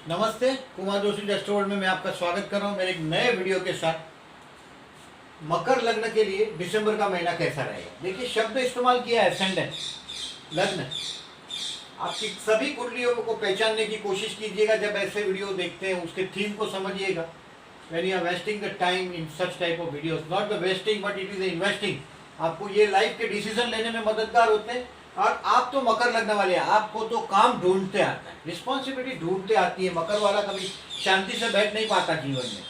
नमस्ते, कुमार जोशी रेस्टोरेंट में मैं आपका स्वागत कर रहा हूं मेरे एक नए वीडियो के साथ। मकर लग्न के लिए दिसंबर का महीना कैसा रहेगा। देखिए, शब्द इस्तेमाल किया है असेंडेंट, लग्न। आपकी सभी कुंडलियों को पहचानने की कोशिश कीजिएगा। जब ऐसे वीडियो देखते हैं उसके थीम को समझिएगा। when you are wasting the time in such type of videos, not the wasting but it is the investing। आपको ये लाइफ के डिसीजन लेने में मददगार होते हैं। और आप तो मकर लगने वाले हैं, आपको तो काम ढूंढते आता है, रिस्पॉन्सिबिलिटी ढूंढते आती है। मकर वाला कभी शांति से बैठ नहीं पाता जीवन में।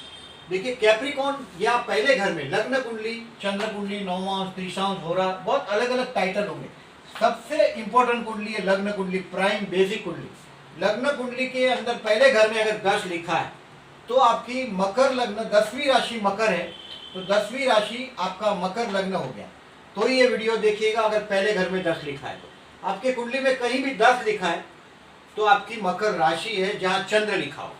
देखिए, कैप्रिकॉन या पहले घर में लग्न कुंडली, चंद्र कुंडली, नौवांश, त्रिशांश हो रहा, बहुत अलग अलग टाइटल होंगे। सबसे इंपॉर्टेंट कुंडली है लग्न कुंडली, प्राइम बेसिक कुंडली। लग्न कुंडली के अंदर पहले घर में अगर 10 लिखा है तो आपकी मकर लग्न, 10वीं राशि मकर है तो 10वीं राशि आपका मकर लग्न हो गया। तो ये वीडियो देखिएगा। अगर पहले घर में 10 लिखा है तो आपके कुंडली में कहीं भी 10 लिखा है तो आपकी मकर राशि है जहाँ चंद्र लिखा हो।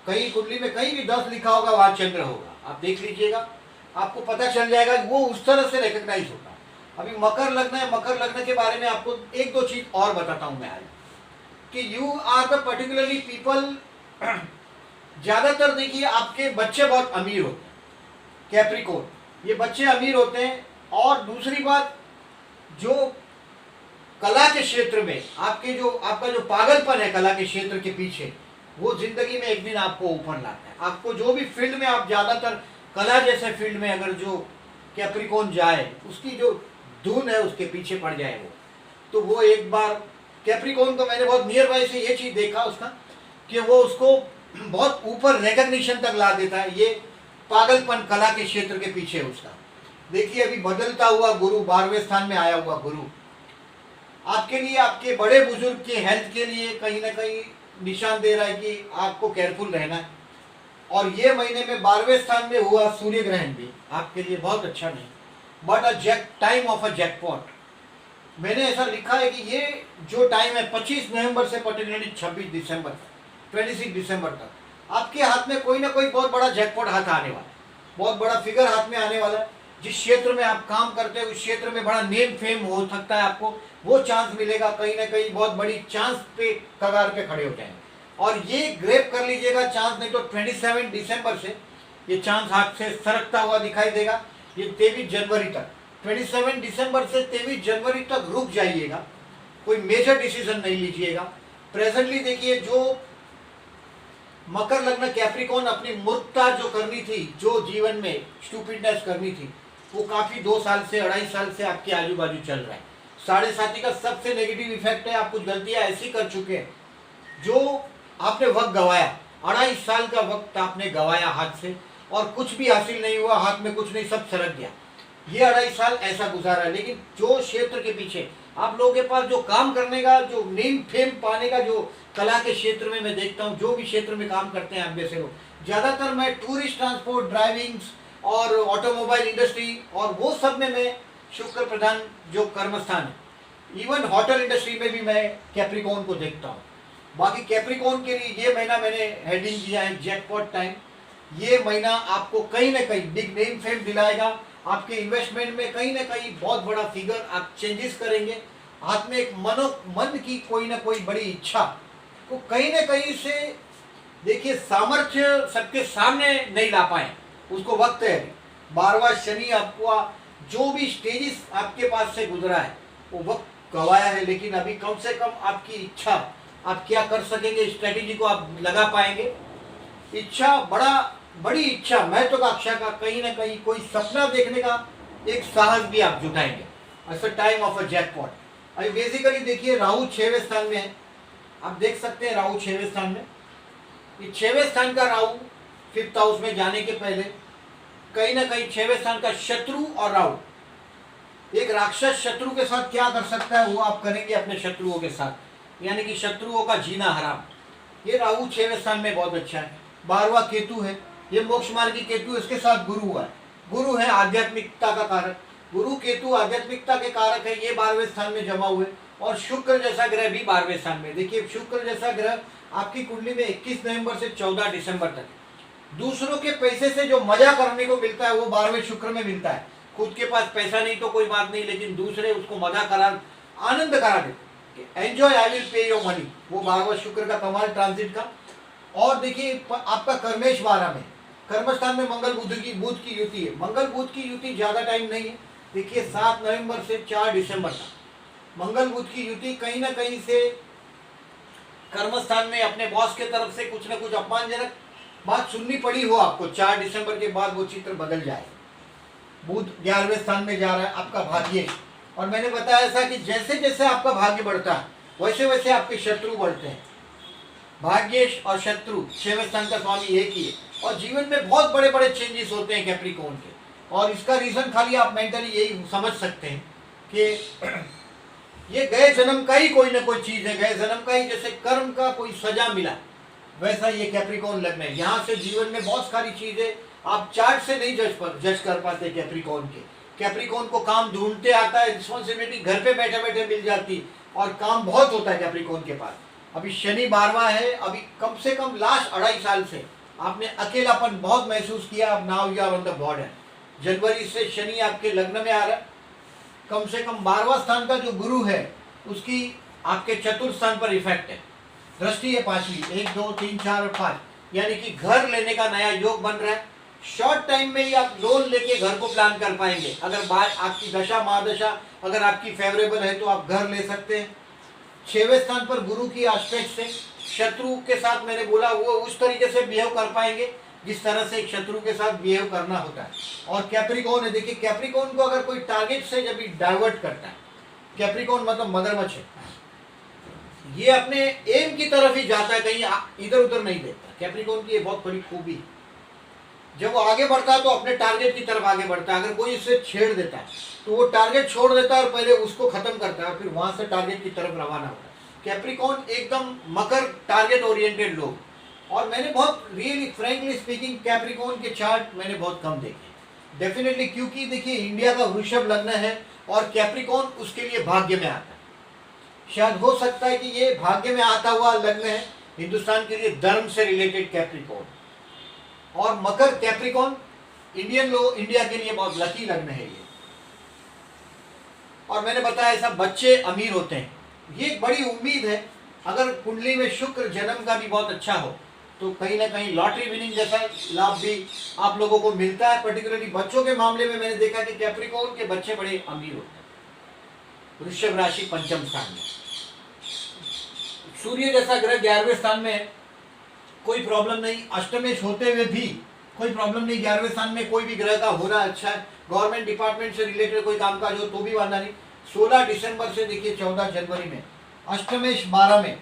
कहीं कुंडली में कहीं भी 10 लिखा होगा वहाँ चंद्र होगा। आप देख लीजिएगा, आपको पता चल जाएगा। वो उस तरह से रिकग्नाइज होगा। अभी मकर लग्न है, मकर लग्न के बारे में आपको एक दो चीज और बताता हूँ मैं आज, कि you are the particularly people. ज्यादातर देखिए, आपके बच्चे बहुत अमीर होते हैं, कैप्रिकॉन, ये बच्चे अमीर होते हैं। और दूसरी बात, जो कला के क्षेत्र में आपका जो पागलपन है कला के क्षेत्र के पीछे, वो जिंदगी में एक दिन आपको ऊपर लाता है। आपको जो भी फील्ड में आप ज्यादातर कला जैसे फील्ड में अगर जो कैप्रिकॉन जाए, उसकी जो धुन है उसके पीछे पड़ जाए तो वो एक बार कैप्रिकॉन को मैंने बहुत नियर बाय से ये चीज देखा उसका, कि वो उसको बहुत ऊपर रिकग्निशन तक ला देता है। ये पागलपन कला के क्षेत्र के पीछे उसका। देखिए, अभी बदलता हुआ गुरु, 12वें स्थान में आया हुआ गुरु आपके लिए, आपके बड़े बुजुर्ग के हेल्थ के लिए कहीं ना कहीं निशान दे रहा है कि आपको केयरफुल रहना है। और ये महीने में 12वें स्थान में हुआ सूर्य ग्रहण भी आपके लिए बहुत अच्छा नहीं, but a time of a jackpot. मैंने ऐसा लिखा है कि ये जो टाइम है 25 नवंबर से पर्टिकुलरली 26 दिसंबर तक, 26 दिसंबर तक आपके हाथ में कोई ना कोई बहुत बड़ा जैकपॉट हाथ आने वाला है, बहुत बड़ा फिगर हाथ में आने वाला है। जिस क्षेत्र में आप काम करते हैं उस क्षेत्र में बड़ा नेम फेम हो सकता है, आपको वो चांस मिलेगा। कहीं ना कहीं बहुत बड़ी चांस पे कगार पे खड़े हो जाएंगे। और ये ग्रैब कर लीजिएगा चांस, नहीं तो 27 दिसंबर से ये चांस हाथ से सरकता हुआ दिखाई देगा। ये 23 जनवरी तक, 27 दिसंबर से 23 जनवरी तक रुक जाइएगा, कोई मेजर डिसीजन नहीं लीजिएगा। प्रेजेंटली देखिए, जो मकर लग्न कैप्रिकॉन अपनी मूर्खता जो करनी थी, जो जीवन में स्टूपिडनेस करनी थी, वो काफी 2 साल से 2.5 साल से आपके आजू बाजू चल रहा है। 7.5 का सबसे नेगेटिव इफेक्ट है। आप कुछ गलतियां ऐसी कर चुके हैं जो आपने वक्त गवाया, 2.5 साल का वक्त आपने गवाया हाथ से, और कुछ भी हासिल नहीं हुआ, हाथ में कुछ नहीं, सब सरक गया। ये 2.5 साल ऐसा गुजारा है। लेकिन जो क्षेत्र के पीछे आप लोगों के पास जो काम करने का, जो नेम फेम पाने का, जो कला के क्षेत्र में मैं देखता हूँ, जो भी क्षेत्र में काम करते हैं आप जैसे लोग, ज्यादातर मैं टूरिस्ट ट्रांसपोर्ट, ड्राइविंग और ऑटोमोबाइल इंडस्ट्री और वो सब में मैं शुक्र प्रधान जो कर्मस्थान है, इवन होटल इंडस्ट्री में भी मैं कैप्रिकॉन को देखता हूँ। बाकी कैप्रिकॉन के लिए ये महीना मैंने हेडिंग किया है जैकपॉट टाइम। ये महीना आपको कहीं ना कहीं बिग नेम फेम दिलाएगा। आपके इन्वेस्टमेंट में कहीं ना कहीं बहुत बड़ा फिगर आप चेंजेस करेंगे। हाथ में एक मन की कोई ना कोई बड़ी इच्छा को कहीं ना कहीं से, देखिए, सामर्थ्य सबके सामने नहीं ला पाए, उसको वक्त है। 12वां शनि आपको जो भी स्टेजेस आपके पास से गुजरा है वो वक्त गवाया है। लेकिन अभी कम से कम आपकी इच्छा, आप क्या कर सकेंगे, स्ट्रेटेजी को आप लगा पाएंगे। इच्छा, बड़ी इच्छा, महत्वाकांक्षा का कहीं ना कहीं कोई सपना देखने का एक साहस भी आप जुटाएंगे। ऐसा टाइम ऑफ अ जैकपॉट। अभी बेसिकली देखिए, राहु 6वें स्थान में है। आप देख सकते हैं राहु 6वें स्थान में। ये 6वें स्थान का राहु 5th हाउस में जाने के पहले कहीं ना कहीं 6वें स्थान का शत्रु, और राहु एक राक्षस शत्रु के साथ क्या कर सकता है वो आप करेंगे अपने शत्रुओं के साथ, यानी कि शत्रुओं का जीना हराम। ये राहु 6वें स्थान में बहुत अच्छा है। 12वां केतु है, ये मोक्ष मार्गी केतु, इसके साथ गुरु हुआ है। गुरु है आध्यात्मिकता का कारक, गुरु केतु आध्यात्मिकता के कारक है। ये 12वें स्थान में जमा हुए। और शुक्र जैसा ग्रह भी 12वें स्थान में। देखिए, शुक्र जैसा ग्रह आपकी कुंडली में 21 नवंबर से 14 दिसंबर तक। दूसरों के पैसे से जो मजा करने को मिलता है वो 12वें शुक्र में मिलता है। खुद के पास पैसा नहीं तो कोई बात नहीं, लेकिन दूसरे उसको मजा करा, आनंद करा देते। Enjoy, I will pay your money, वो 12वां शुक्र का कमाल ट्रांजिट का। और देखिए आपका कर्मेश 12 में, कर्मस्थान में मंगल बुध की युति है। मंगल बुध की युति ज्यादा टाइम नहीं है। देखिए 7 नवंबर से 4 दिसंबर तक मंगल बुध की युति कहीं ना कहीं से कर्मस्थान में अपने बॉस के तरफ से कुछ ना कुछ अपमानजनक बात सुननी पड़ी हो आपको, 4 दिसंबर के बाद वो चित्र बदल जाए। बुध 11वें स्थान में जा रहा है, आपका भाग्य। और मैंने बताया था कि जैसे जैसे आपका भाग्य बढ़ता है वैसे वैसे आपके शत्रु बढ़ते हैं। भाग्येश और शत्रु 6वें स्थान का स्वामी एक ही है। और जीवन में बहुत बड़े बड़े चेंजेस होते हैं कैप्रिकॉर्न के। और इसका रीजन खाली आप मेंटली यही समझ सकते हैं कि ये गए जन्म का ही कोई ना कोई चीज है, गए जन्म का ही जैसे कर्म का कोई सजा मिला वैसा ये कैप्रिकॉर्न लग्न है। यहाँ से जीवन में बहुत सारी चीजें आप चार्ट से नहीं जज कर पाते कैप्रिकॉर्न के। कैप्रिकॉर्न को काम ढूंढते आता है, रिस्पॉन्सिबिलिटी घर पे बैठे बैठे मिल जाती और काम बहुत होता है कैप्रिकॉर्न के पास। अभी शनि 12वां है, अभी कम से कम लास्ट 2.5 साल से आपने अकेलापन बहुत महसूस किया। अब now you are on the border. जनवरी से शनि आपके लग्न में आ रहा है। कम से कम 12वां स्थान का जो गुरु है उसकी आपके चतुर्थ स्थान पर इफेक्ट है, दृष्टि है 5वीं, 1 2 3 4 और 5, यानी कि घर लेने का नया योग बन रहा है। शॉर्ट टाइम में ही आप लोन लेके घर को प्लान कर पाएंगे। अगर बात आपकी दशा महादशा अगर आपकी फेवरेबल है तो आप घर ले सकते हैं। 6वें स्थान पर गुरु की एस्पेक्ट से शत्रु के साथ मैंने बोला वो उस तरीके से बिहेव कर पाएंगे जिस तरह से एक शत्रु के साथ बिहेव करना होता है। और कैप्रिकॉर्न है, देखिए कैप्रिकॉर्न को अगर कोई टारगेट से जब डाइवर्ट करता है, कैप्रिकॉर्न मतलब मगरमच्छ है, ये अपने एम की तरफ ही जाता है, कहीं इधर उधर नहीं देखता। कैप्रिकॉर्न की ये बहुत बड़ी खूबी। जब वो आगे बढ़ता है तो अपने टारगेट की तरफ आगे बढ़ता है। अगर कोई इससे छेड़ देता है तो वो टारगेट छोड़ देता है और पहले उसको खत्म करता है और फिर वहां से टारगेट की तरफ रवाना होता है। कैप्रिकॉर्न एकदम मकर टारगेट ओरिएंटेड लोग। और मैंने बहुत रियली फ्रैंकली स्पीकिंग कैप्रिकॉर्न के चार्ट मैंने बहुत कम देखे डेफिनेटली, क्योंकि देखिए इंडिया का वृषभ लग्न है और कैप्रिकॉर्न उसके लिए भाग्य में आता है। शायद हो सकता है कि ये भाग्य में आता हुआ लग्न है हिंदुस्तान के लिए, धर्म से रिलेटेड कैप्रिकॉर्न। और मकर कैप्रिकॉर्न इंडिया के लिए बहुत लकी लग्न है ये। और मैंने बताया सब बच्चे अमीर होते हैं, ये एक बड़ी उम्मीद है। अगर कुंडली में शुक्र जन्म का भी बहुत अच्छा हो तो कहीं ना कहीं लॉटरी विनिंग जैसा लाभ भी आप लोगों को मिलता है। पर्टिकुलरली बच्चों के मामले में मैंने देखा कि कैप्रिकॉर्न के बच्चे बड़े अमीर होते हैं। वृषभ राशि 5वें स्थान में, सूर्य जैसा ग्रह 11वें स्थान में है, कोई प्रॉब्लम नहीं। अष्टमेश होते हुए भी कोई प्रॉब्लम नहीं। 11वें स्थान में कोई भी ग्रह का होना अच्छा है। गवर्नमेंट डिपार्टमेंट से रिलेटेड कोई कामकाज हो तो भी वादा नहीं। 16 दिसंबर से देखिए 14 जनवरी में अष्टमेश 12 में,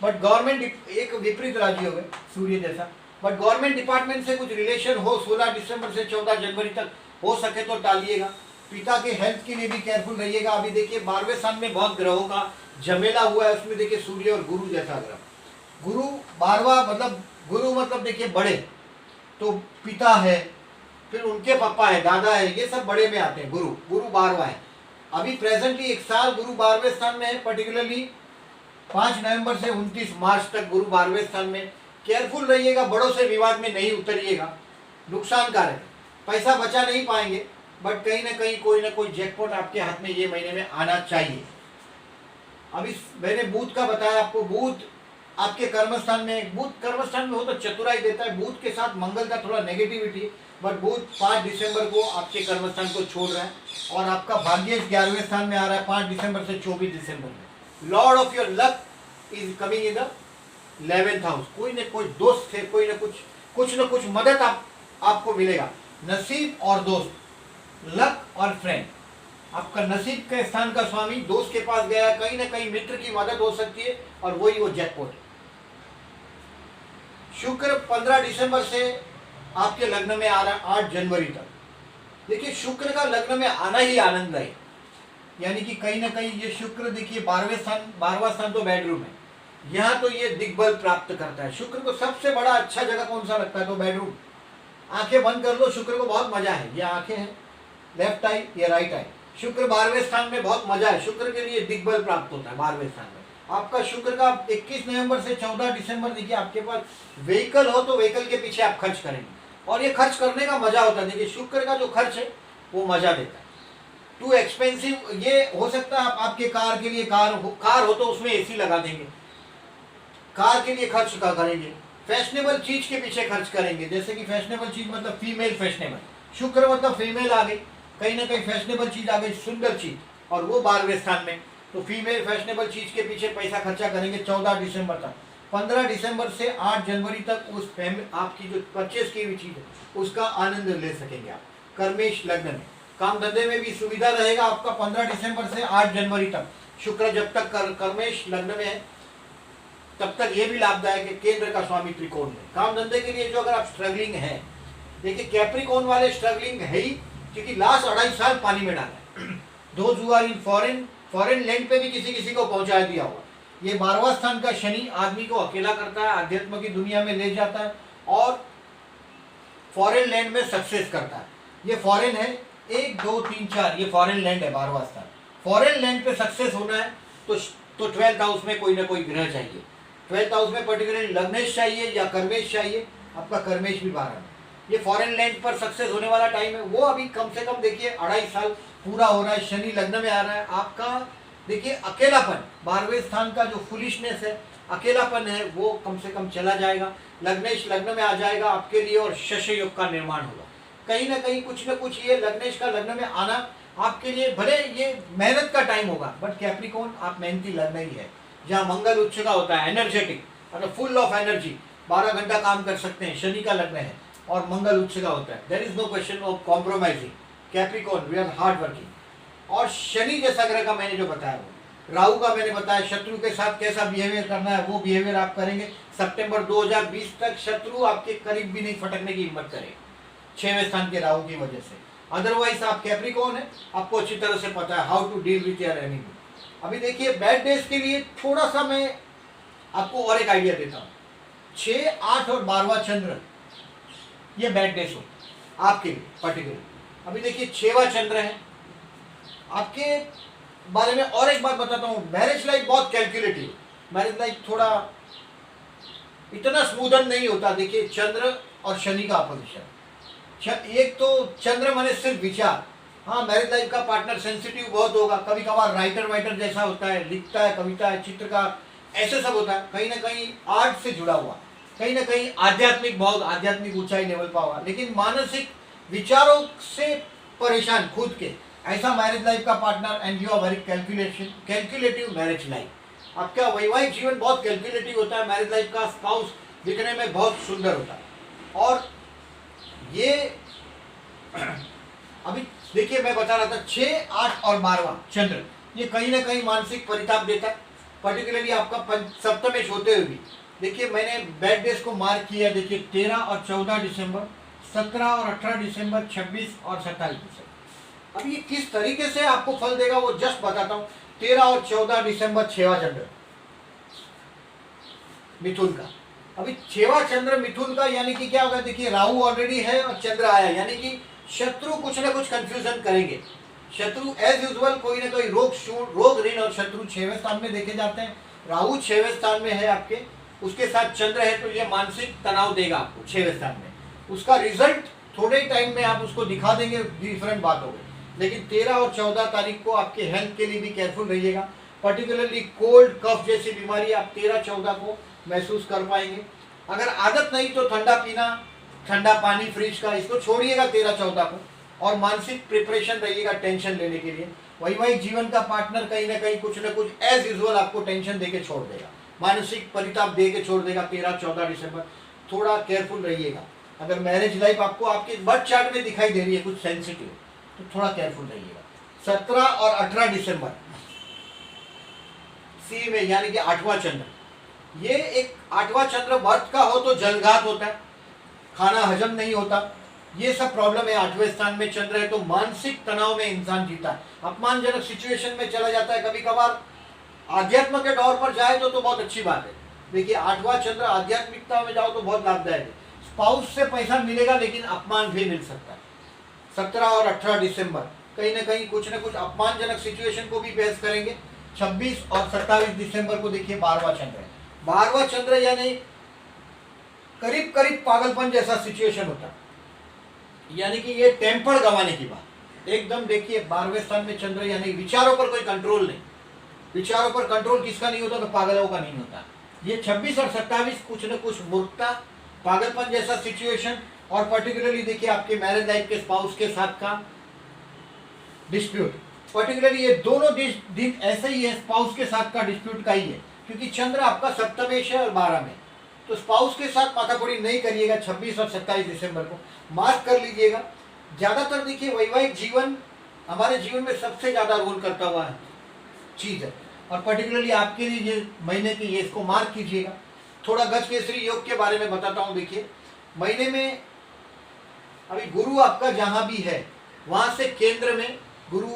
बट गवर्नमेंट एक विपरीत राजी हो गए सूर्य जैसा, बट गवर्नमेंट डिपार्टमेंट से कुछ रिलेशन हो 16 दिसंबर से 14 जनवरी तक, हो सके तो टालिएगा। पिता के हेल्थ के लिए भी केयरफुल रहिएगा। अभी देखिए 12वें स्थान में बहुत ग्रहों का झमेला हुआ है, उसमें देखिए सूर्य और गुरु जैसा ग्रह। गुरु 12वां मतलब गुरु मतलब देखिए बड़े, तो पिता है, फिर उनके पापा है, दादा है, ये सब बड़े में आते हैं। गुरु 12वां है। अभी प्रेजेंटली 1 साल गुरु 12वें स्थान में है, पर्टिकुलरली 5 नवंबर से 29 मार्च तक गुरु 12वें स्थान में। केयरफुल रहिएगा, बड़ों से विवाद में नहीं उतरिएगा, नुकसानकारक है। पैसा बचा नहीं पाएंगे, बट कहीं ना कहीं कोई ना कोई जैकपॉट आपके हाथ में ये महीने में आना चाहिए। अभी मैंने बुध का बताया आपको, बुध आपके कर्मस्थान में, बुध कर्मस्थान में हो तो चतुराई देता है। बुध के साथ मंगल का थोड़ा नेगेटिविटी, बट बुध 5 दिसंबर को आपके कर्मस्थान को छोड़ रहा है और आपका भाग्य 11वें स्थान में आ रहा है 5 दिसंबर से 24 दिसंबर में। Lord of your luck is coming in the 11th house. कोई ना कोई दोस्त से कोई ना कुछ मदद आपको मिलेगा। नसीब और दोस्त, लक और फ्रेंड। आपका नसीब के स्थान का स्वामी दोस्त के पास गया, कहीं ना कहीं मित्र की मदद हो सकती है और वही वो जैकपॉट। शुक्र 15 दिसंबर से आपके लग्न में आ रहा है 8 जनवरी तक। देखिए शुक्र का लग्न में आना ही आनंद है, यानी कि कहीं ना कहीं ये शुक्र देखिए 12वां स्थान तो बेडरूम है, यहाँ तो ये दिग्बल प्राप्त करता है। शुक्र को सबसे बड़ा अच्छा जगह कौन सा लगता है तो बेडरूम। आंखें बंद कर लो, शुक्र को बहुत मजा है। ये आंखें हैं, लेफ्ट आई ये राइट आई। शुक्र 12वें स्थान में बहुत मजा है, शुक्र के लिए दिग्बल प्राप्त होता है 12वें स्थान में। आपका शुक्र का 21 नवंबर से 14 दिसंबर देखिए आपके पास व्हीकल हो तो व्हीकल के पीछे आप खर्च करेंगे और ये खर्च करने का मजा होता है। देखिए शुक्र का जो खर्च है वो मजा देता है। टू एक्सपेंसिव ये हो सकता है आपके कार के लिए, कार हो तो उसमें एसी लगा देंगे, कार के लिए खर्च करेंगे। फैशनेबल चीज के पीछे खर्च करेंगे, जैसे कि फैशनेबल चीज मतलब फीमेल फैशनेबल, शुक्र मतलब फीमेल आ गई, कहीं ना कहीं फैशनेबल चीज आ गई, सुंदर चीज, और वो 12वें स्थान में, तो फीमेल फैशनेबल चीज के पीछे पैसा खर्चा करेंगे 14 दिसंबर तक। 15 दिसंबर से 8 जनवरी तक उस आपकी जो परचेस की हुई चीज है उसका आनंद ले सकेंगे आप। कर्मेश लग्न में काम धंधे में भी सुविधा रहेगा आपका 15 दिसंबर से 8 जनवरी तक। शुक्र जब तक कर्मेश लग्न में है तब तक ये भी लाभदायक है, केंद्र का स्वामी त्रिकोण में। काम धंधे के लिए जो अगर आप स्ट्रगलिंग है, देखिए कैप्रिकॉन वाले स्ट्रगलिंग है ही, क्योंकि लास्ट 2.5 साल पानी में डाला है। दो जुआर इन फॉरेन लैंड पे भी किसी किसी को पहुंचा दिया हुआ। ये 12वां स्थान का शनि आदमी को अकेला करता है, आध्यात्म की दुनिया में ले जाता है और फॉरेन लैंड में सक्सेस करता है। ये फॉरेन है, 1 2 3 4, ये फॉरेन लैंड है 12वां स्थान। फॉरेन लैंड पे सक्सेस होना है तो 12th हाउस में कोई ना कोई ग्रह चाहिए। 12th हाउस में पर्टिकुलरली लग्नेश चाहिए या कर्मेश चाहिए, आपका कर्मेश भी 12 में। ये फॉरेन लैंड पर सक्सेस होने वाला टाइम है, वो अभी कम से कम देखिए 2.5 साल पूरा हो रहा है, शनि लग्न में आ रहा है। आपका देखिए अकेलापन, 12वें स्थान का जो फुलिशनेस है, अकेलापन है, वो कम से कम चला जाएगा। लग्नेश लग्न में आ जाएगा आपके लिए और शस्य योग का निर्माण होगा। कहीं ना कहीं कुछ ना कुछ ये लग्नेश का लग्न में आना आपके लिए, भले ये मेहनत का टाइम होगा, बट कैप्रिकॉन आप मेहनती लग्न ही है, जहाँ मंगल उच्च का होता है, एनर्जेटिक मतलब फुल ऑफ एनर्जी, 12 घंटा काम कर सकते हैं, शनि का लग्न है और मंगल उच्च का होता है। There is no question of compromising. Capricorn we are hard working. और शनि जैसा ग्रह का मैंने जो बताया वो, राहु का मैंने बताया शत्रु के साथ कैसा बिहेवियर करना है, वो बिहेवियर आप करेंगे। सितंबर 2020 तक शत्रु आपके करीब भी नहीं फटकने की हिम्मत करे, 6वें स्थान के राहु की वजह से। अदरवाइज आप कैप्रिकॉन है, आपको अच्छी तरह से पता है how to deal with your enemy. अभी देखिए बैड डेज के लिए थोड़ा सा मैं आपको और एक आइडिया देता हूँ। 6, 8 और 12वां चंद्र ये बैड डेज हो आपके लिए पर्टिकुलर। अभी देखिए 6वां चंद्र है आपके बारे में। और एक बात बताता हूँ, मैरिज लाइफ बहुत कैलकुलेटिव, मैरिज लाइफ थोड़ा इतना स्मूदन नहीं होता। देखिए चंद्र और शनि का अपोजिशन, एक तो चंद्र माने सिर्फ विचार, हाँ मैरिज लाइफ का पार्टनर सेंसिटिव बहुत होगा, कभी कभार राइटर जैसा होता है, लिखता है, कविता है, चित्रकार, ऐसे सब होता है, कहीं ना कहीं आर्ट से जुड़ा हुआ, कहीं ना कहीं आध्यात्मिक, बहुत आध्यात्मिक ऊंचाई लेवल पर होगा, लेकिन मानसिक विचारों से परेशान खुद के, ऐसा मैरिज लाइफ का partner. And you are very calculative marriage life. आपका वैवाहिक जीवन बहुत कैलकुलेटिव होता है, मैरिज लाइफ का स्पाउस दिखने में बहुत सुंदर होता है। और ये अभी देखिए मैं बता रहा था 6, 8 और 12वां चंद्र ये कहीं ना कहीं मानसिक परिताप देता है, पर्टिकुलरली आपका सप्तमेश होते हुए भी। देखिए मैंने बैड डेज को मार्क किया, देखिए 13 और 14 दिसंबर, 17 और 18 दिसंबर, 26 और 27 दिसंबर। अब ये किस तरीके से आपको फल देगा वो जस्ट बताता हूँ। 13 और 14 दिसंबर 6वां चंद्र मिथुन का। अभी 6वां चंद्र मिथुन का, यानी कि क्या होगा, देखिए राहु ऑलरेडी है और चंद्र आया, यानी कि शत्रु कुछ ना कुछ कंफ्यूजन करेंगे। शत्रु एज यूजुअल कोई ना कोई रोग ऋण और शत्रु 6वें स्थान में देखे जाते हैं। राहु 6वें स्थान में है आपके, उसके साथ चंद्र है, तो ये मानसिक तनाव देगा आपको 6वें स्थान में। उसका रिजल्ट थोड़े टाइम में आप उसको दिखा देंगे, डिफरेंट बात हो गई। लेकिन 13 और 14 तारीख को आपके हेल्थ के लिए भी केयरफुल रहिएगा, पर्टिकुलरली कोल्ड कफ जैसी बीमारी आप 13-14 को महसूस कर पाएंगे। अगर आदत नहीं तो ठंडा पीना, ठंडा पानी फ्रिज का, इसको छोड़िएगा 13-14 को, और मानसिक प्रिपरेशन रहिएगा टेंशन लेने के लिए। वैवाहिक जीवन का पार्टनर कहीं ना कहीं कुछ ना कुछ एज यूजुअल आपको टेंशन देके छोड़ देगा, मानसिक परिताप दे के छोड़ देगा 13-14 दिसंबर। थोड़ा केयरफुल रहिएगा। अगर मैरिज लाइफ आपको आपके बर्थ चार्ट में दिखाई दे रही है कुछ सेंसिटिव, तो थोड़ा केयरफुल रहिएगा। 17 और 18 दिसंबर सी में, यानी कि 8वां चंद्र, ये एक 8वां चंद्र बर्थ का हो तो जलघात होता है, खाना हजम नहीं होता, ये सब प्रॉब्लम है। 8वें स्थान में चंद्र है तो मानसिक तनाव में इंसान जीता है, अपमानजनक सिचुएशन में चला जाता है। कभी कभार आध्यात्म के दौर पर जाए तो बहुत अच्छी बात है। देखिए 8वां चंद्र आध्यात्मिकता में जाओ तो बहुत लाभदायक है। स्पाउस से पैसा मिलेगा लेकिन अपमान भी मिल सकता है। 17 और 18 दिसंबर कहीं ना कहीं कुछ ना कुछ अपमानजनक सिचुएशन को भी फेस करेंगे। 26 और 27 दिसंबर को देखिए 12वां चंद्र है। 12वां चंद्र यानी करीब करीब पागलपन जैसा सिचुएशन होता है, यानी कि ये टेम्पर गंवाने की बात एकदम। देखिए 12वें स्थान में चंद्र, यानी विचारों पर कोई कंट्रोल नहीं। विचारों पर कंट्रोल किसका नहीं होता तो पागलों का नहीं होता। ये 26 और 27 कुछ न कुछ मूर्खता, पागलपन जैसा सिचुएशन, और पर्टिकुलरली देखिए आपके मैरिज लाइफ के स्पाउस के साथ का डिस्प्यूट। पर्टिकुलरली ये दोनों दिन ऐसे ही है, स्पाउस के साथ का डिस्प्यूट का ही है, क्योंकि चंद्र आपका सप्तमेश है और 12 में। तो स्पाउस के साथ माथापड़ी नहीं करिएगा 26 और 27 दिसंबर को, मार्क कर लीजिएगा। ज़्यादातर देखिए वैवाहिक जीवन हमारे जीवन में सबसे ज़्यादा रोल करता हुआ चीज़ है, और पर्टिकुलरली आपके लिए ये महीने की, ये इसको मार्क कीजिएगा। थोड़ा गज केसरी योग के बारे में बताता हूँ। देखिए महीने में अभी गुरु आपका जहाँ भी है वहाँ से केंद्र में गुरु,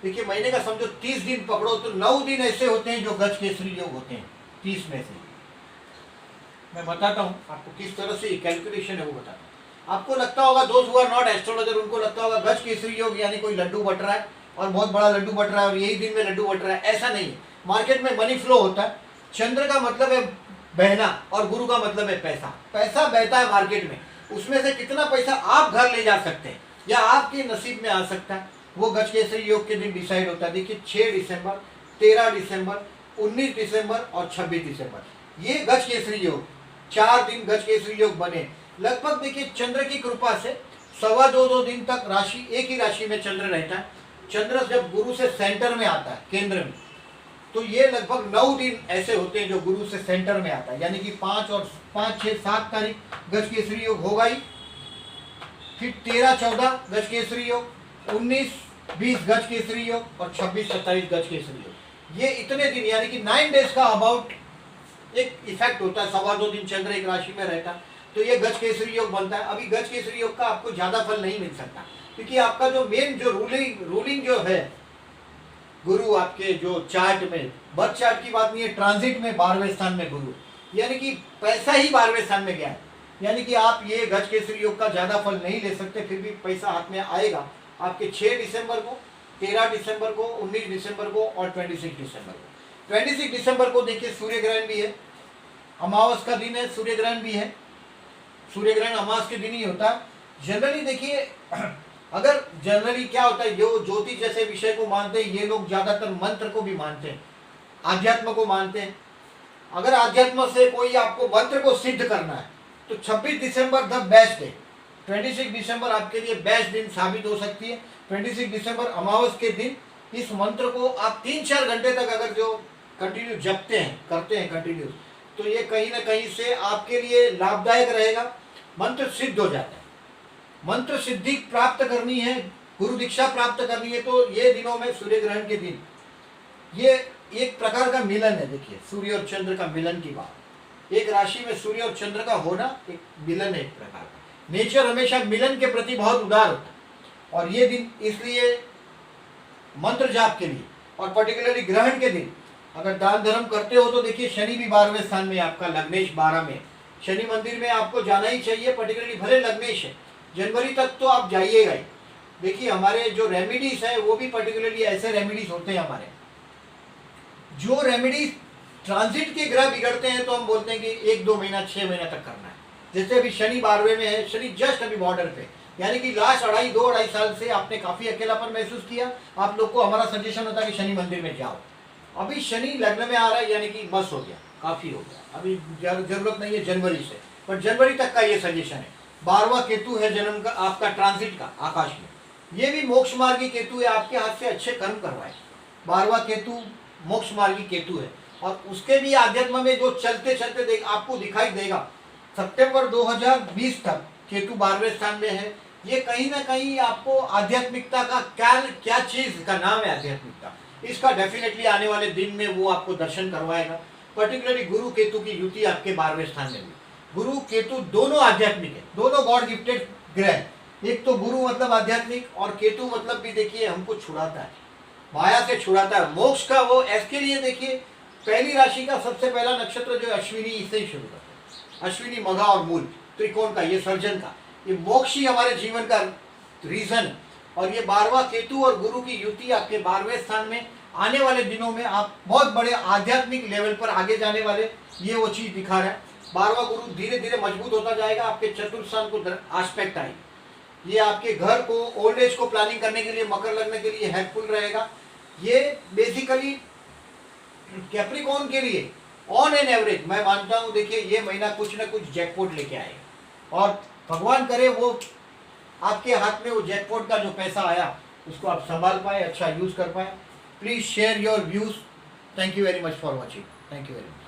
देखिए महीने का समझो 30 दिन पकड़ो तो 9 दिन ऐसे होते हैं जो गज केसरी योग होते हैं। 30 में से मैं बताता हूँ आपको किस तरह से कैलकुलेशन है वो बताता हूँ। आपको लगता होगा दोस्त हु आर नॉट एस्ट्रोलॉजर, उनको लगता होगा गज केसरी योग यानी कोई लड्डू बट रहा है और बहुत बड़ा लड्डू बट रहा है और यही दिन में लड्डू बट रहा है। ऐसा नहीं है। मार्केट में मनी फ्लो होता है। चंद्र का मतलब है बहना और गुरु का मतलब है पैसा। पैसा बहता है मार्केट में, उसमें से कितना पैसा आप घर ले जा सकते हैं या आपके नसीब में आ सकता है, वो गज केसरी योग के दिन डिसाइड होता है। देखिए 6 दिसंबर, 13 दिसंबर, 19 दिसंबर और 26 दिसंबर, ये गज केसरी योग 4 दिन गज केसरी योग बने। लगभग देखिए चंद्र की कृपा से 2.25 दिन तक राशि, एक ही राशि में चंद्र रहता है। चंद्र जब गुरु से सेंटर में आता है, केंद्र में, तो ये लगभग 9 दिन ऐसे होते हैं जो गुरु से सेंटर में आता है, यानी कि 5 और 5, 6, 7 तारीख गज केसरी योग होगा ही। फिर 13, 14 गज केसरी योग, 19, 20 गज केसरी योग और 26, 27 गज केसरी योग। ये इतने दिन यानी कि 9 डेज का अबाउट एक इफेक्ट होता है। 2.25 दिन चंद्र एक राशि में रहता है तो ये गज केसरी योग बनता है। अभी गज केसरी योग का आपको ज्यादा फल नहीं मिल सकता, क्योंकि आपका जो मेन जो रूलिंग जो है गुरु, आपके जो चार्ट में, बर्थ चार्ट की बात नहीं है, ट्रांजिट में 12वें स्थान में गुरु, यानी कि पैसा ही 12वें स्थान में गया है। यानी कि आप ये गज केसरी योग का ज्यादा फल नहीं ले सकते, फिर भी पैसा हाथ में आएगा आपके 6 दिसंबर को, 13 दिसंबर को, 19 दिसंबर को और 26 दिसंबर को। 26 दिसंबर को देखिए सूर्य ग्रहण भी है, अमावस का दिन है, सूर्य ग्रहण भी है। सूर्य ग्रहण अमावस के दिन ही होता है। जनरली देखिए अगर जनरली क्या होता है, जो ज्योतिष जैसे विषय को मानते हैं ये लोग ज्यादातर मंत्र को भी मानते हैं, आध्यात्म को मानते हैं। अगर आध्यात्म से कोई आपको मंत्र को सिद्ध करना है तो 26 दिसंबर द बेस्ट है। 26 दिसंबर आपके लिए बेस्ट दिन साबित हो सकती है। 26 दिसंबर अमावस के दिन इस मंत्र को आप 3-4 घंटे तक अगर जो कंटिन्यू जपते हैं, करते हैं कंटिन्यू, तो ये कहीं ना कहीं से आपके लिए लाभदायक रहेगा। मंत्र सिद्ध हो जाता है। मंत्र सिद्धि प्राप्त करनी है, गुरु दीक्षा प्राप्त करनी है, तो ये दिनों में सूर्य ग्रहण के दिन ये एक प्रकार का मिलन है। देखिए सूर्य और चंद्र का मिलन की बात, एक राशि में सूर्य और चंद्र का होना एक मिलन है, एक प्रकार का। नेचर हमेशा मिलन के प्रति बहुत उदार होता है, और ये दिन इसलिए मंत्र जाप के लिए और पर्टिकुलरली ग्रहण के दिन अगर दान धर्म करते हो तो देखिए शनि भी 12वें स्थान में, आपका लग्नेश 12 में, शनि मंदिर में आपको जाना ही चाहिए। पर्टिकुलरली भले लग्नेश है, जनवरी तक तो आप जाइएगा ही। देखिए हमारे जो रेमेडीज है वो भी पर्टिकुलरली ऐसे रेमेडीज होते हैं हमारे, जो रेमेडीज ट्रांजिट के ग्रह बिगड़ते हैं तो हम बोलते हैं कि 1-2 महीना 6 महीना तक करना है। जैसे अभी शनि 12वें में है, शनि जस्ट अभी बॉर्डर पे, यानी कि लास्ट 2.5 साल से आपने काफी अकेलापन महसूस किया। आप लोग को हमारा सजेशन होता है कि शनि मंदिर में जाओ। अभी शनि लग्न में आ रहा है, यानी कि बस हो गया, काफी हो गया, अभी जरूरत नहीं है जनवरी से, पर जनवरी तक का ये सजेशन है। 12वां केतु है जन्म का आपका ट्रांजिट का आकाश में, ये भी मोक्ष मार्गी केतु है, आपके हाथ से अच्छे कर्म करवाए। 12वां केतु मोक्ष मार्गी केतु है, और उसके भी आध्यात्म में जो चलते चलते आपको दिखाई देगा। सितंबर 2020 तक केतु 12वें स्थान में है। ये कहीं ना कहीं आपको आध्यात्मिकता का क्या चीज का नाम है आध्यात्मिकता, इसका डेफिनेटली आने वाले दिन में वो आपको दर्शन करवाएगा। पर्टिकुलरली गुरु केतु की युति आपके 12वें स्थान में हुई। गुरु केतु दोनों आध्यात्मिक है, दोनों गॉड गिफ्टेड ग्रह। एक तो गुरु मतलब आध्यात्मिक, और केतु मतलब भी देखिए हमको छुड़ाता है, माया से छुड़ाता है, मोक्ष का वो। इसके लिए देखिए पहली राशि का सबसे पहला नक्षत्र जो अश्विनी, इससे ही शुरू करते हैं। अश्विनी, मघा और मूल त्रिकोण का, ये सर्जन का, ये मोक्ष ही हमारे जीवन का रीजन। और ये 12वां केतु और गुरु की युति आपके 12वें स्थान में, आने वाले दिनों में आप बहुत बड़े आध्यात्मिक लेवल पर आगे जाने वाले, ये वो चीज दिखा रहा है। 12वां गुरु धीरे धीरे मजबूत होता जाएगा, आपके चतुर्थ स्थान को आस्पेक्ट आएगी। ये आपके घर को, ओल्ड एज को प्लानिंग करने के लिए, मकर लग्न के लिए हेल्पफुल रहेगा। ये बेसिकली कैप्रिकॉर्न के लिए ऑन एन एवरेज मैं मानता हूं, देखिए ये महीना कुछ ना कुछ जैकपॉट लेके आएगा और भगवान करे वो आपके हाथ में वो जैकपॉट का जो पैसा आया उसको आप संभाल पाए, अच्छा यूज कर पाए। Please share your views. Thank you very much for watching. Thank you very much.